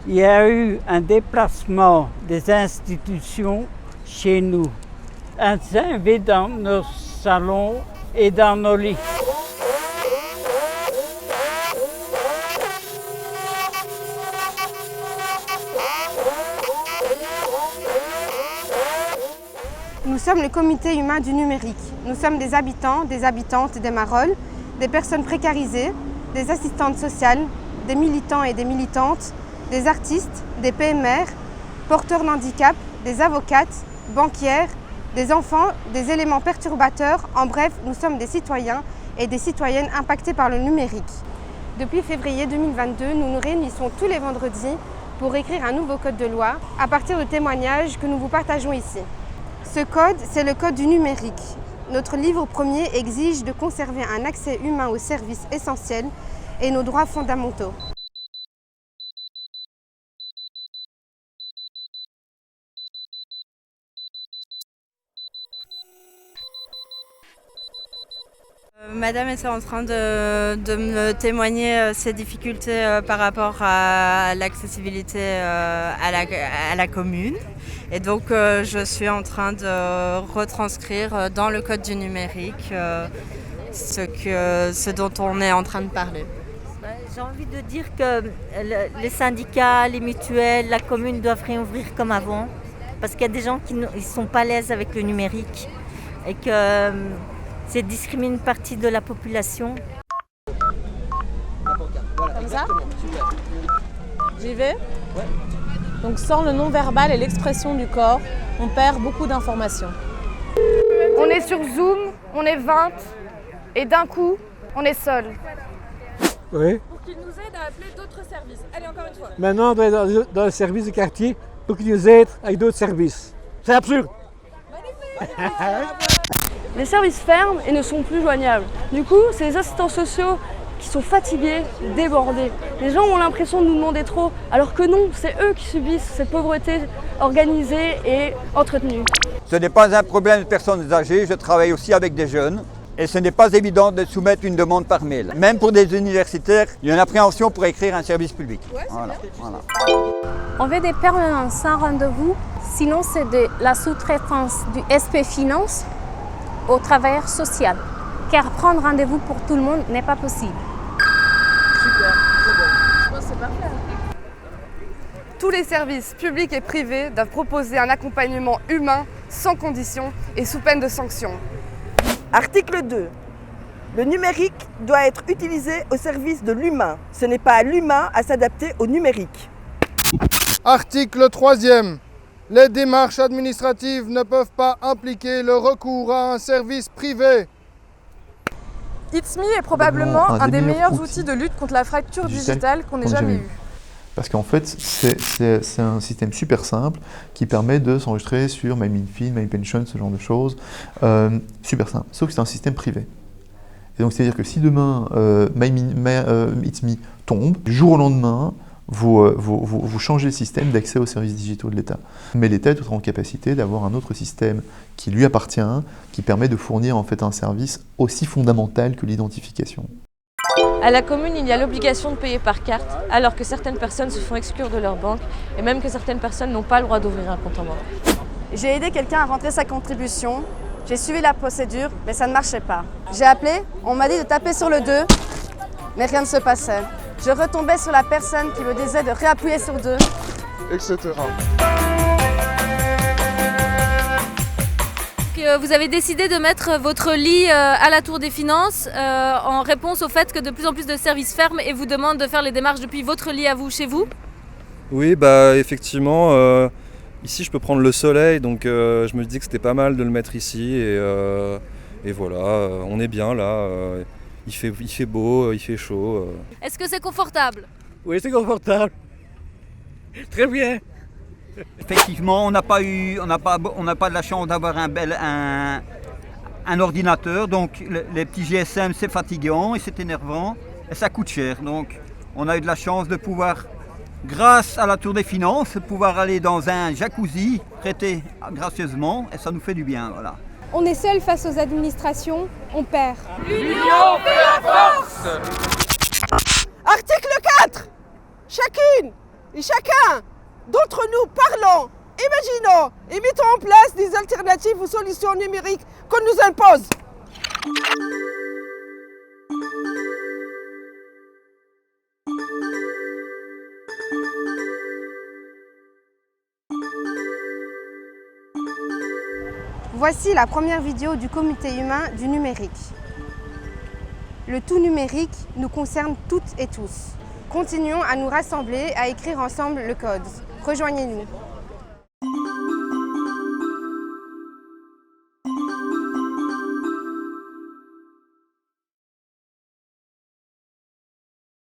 il y a eu un déplacement des institutions chez nous. Elles s'invitent dans nos salons et dans nos lits. Nous sommes le comité humain du numérique. Nous sommes des habitants, des habitantes des Marolles, des personnes précarisées, des assistantes sociales, des militants et des militantes, des artistes, des PMR, porteurs d'handicap, des avocates, banquières, des enfants, des éléments perturbateurs. En bref, nous sommes des citoyens et des citoyennes impactés par le numérique. Depuis février 2022, nous nous réunissons tous les vendredis pour écrire un nouveau code de loi à partir de témoignages que nous vous partageons ici. Ce code, c'est le code du numérique. Notre livre premier exige de conserver un accès humain aux services essentiels et nos droits fondamentaux. Madame est en train de me témoigner ses difficultés par rapport à l'accessibilité à la commune. Et donc je suis en train de retranscrire dans le code du numérique ce dont on est en train de parler. J'ai envie de dire que les syndicats, les mutuelles, la commune doivent réouvrir comme avant. Parce qu'il y a des gens qui ne sont pas à l'aise avec le numérique et que ça discrimine une partie de la population. Comme ça ? J'y vais ? Ouais. Donc sans le non-verbal et l'expression du corps, on perd beaucoup d'informations. On est sur Zoom, on est 20 et d'un coup, on est seul. Oui. Pour qu'ils nous aident à appeler d'autres services. Allez, encore une fois. Maintenant, on doit être dans le service du quartier pour qu'ils nous aident avec d'autres services. C'est absurde. Les services ferment et ne sont plus joignables. Du coup, c'est les assistants sociaux qui sont fatigués, débordés. Les gens ont l'impression de nous demander trop, alors que non, c'est eux qui subissent cette pauvreté organisée et entretenue. Ce n'est pas un problème de personnes âgées, je travaille aussi avec des jeunes. Et ce n'est pas évident de soumettre une demande par mail. Même pour des universitaires, il y a une appréhension pour écrire un service public. Voilà. On veut des permanences sans rendez-vous, sinon c'est de la sous-traitance du SP Finance au travailleur social. Car prendre rendez-vous pour tout le monde n'est pas possible. Super, très bon. Je pense que c'est parfait. Tous les services publics et privés doivent proposer un accompagnement humain, sans condition et sous peine de sanction. Article 2. Le numérique doit être utilisé au service de l'humain. Ce n'est pas à l'humain à s'adapter au numérique. Article 3e. Les démarches administratives ne peuvent pas impliquer le recours à un service privé. It's Me est probablement un des meilleurs outils de lutte contre la fracture digitale qu'on ait jamais eu. Parce qu'en fait, c'est un système super simple qui permet de s'enregistrer sur MyMinFin, MyPension, ce genre de choses. Super simple, sauf que c'est un système privé. Et donc, c'est-à-dire que si demain It's Me tombe, du jour au lendemain, vous changez le système d'accès aux services digitaux de l'État. Mais l'État est en capacité d'avoir un autre système qui lui appartient, qui permet de fournir en fait un service aussi fondamental que l'identification. À la commune, il y a l'obligation de payer par carte, alors que certaines personnes se font exclure de leur banque et même que certaines personnes n'ont pas le droit d'ouvrir un compte en banque. J'ai aidé quelqu'un à rentrer sa contribution, j'ai suivi la procédure, mais ça ne marchait pas. J'ai appelé, on m'a dit de taper sur le 2, mais rien ne se passait. Je retombais sur la personne qui me disait de réappuyer sur 2, etc. Vous avez décidé de mettre votre lit à la Tour des Finances en réponse au fait que de plus en plus de services ferment et vous demandent de faire les démarches depuis votre lit à vous, chez vous ? Oui, effectivement, ici je peux prendre le soleil, donc je me dis que c'était pas mal de le mettre ici et voilà, on est bien là, il fait beau, il fait chaud. Est-ce que c'est confortable ? Oui, c'est confortable. Très bien. Effectivement, on n'a pas de la chance d'avoir un ordinateur, donc les petits GSM c'est fatigant et c'est énervant et ça coûte cher. Donc on a eu de la chance de pouvoir, grâce à la Tour des Finances, pouvoir aller dans un jacuzzi prêté gracieusement et ça nous fait du bien. Voilà. On est seul face aux administrations, on perd. L'union fait la force. Article 4. Chacune Et chacun d'entre nous, parlons, imaginons et mettons en place des alternatives aux solutions numériques qu'on nous impose. Voici la première vidéo du comité humain du numérique. Le tout numérique nous concerne toutes et tous. Continuons à nous rassembler, à écrire ensemble le code. Rejoignez-nous.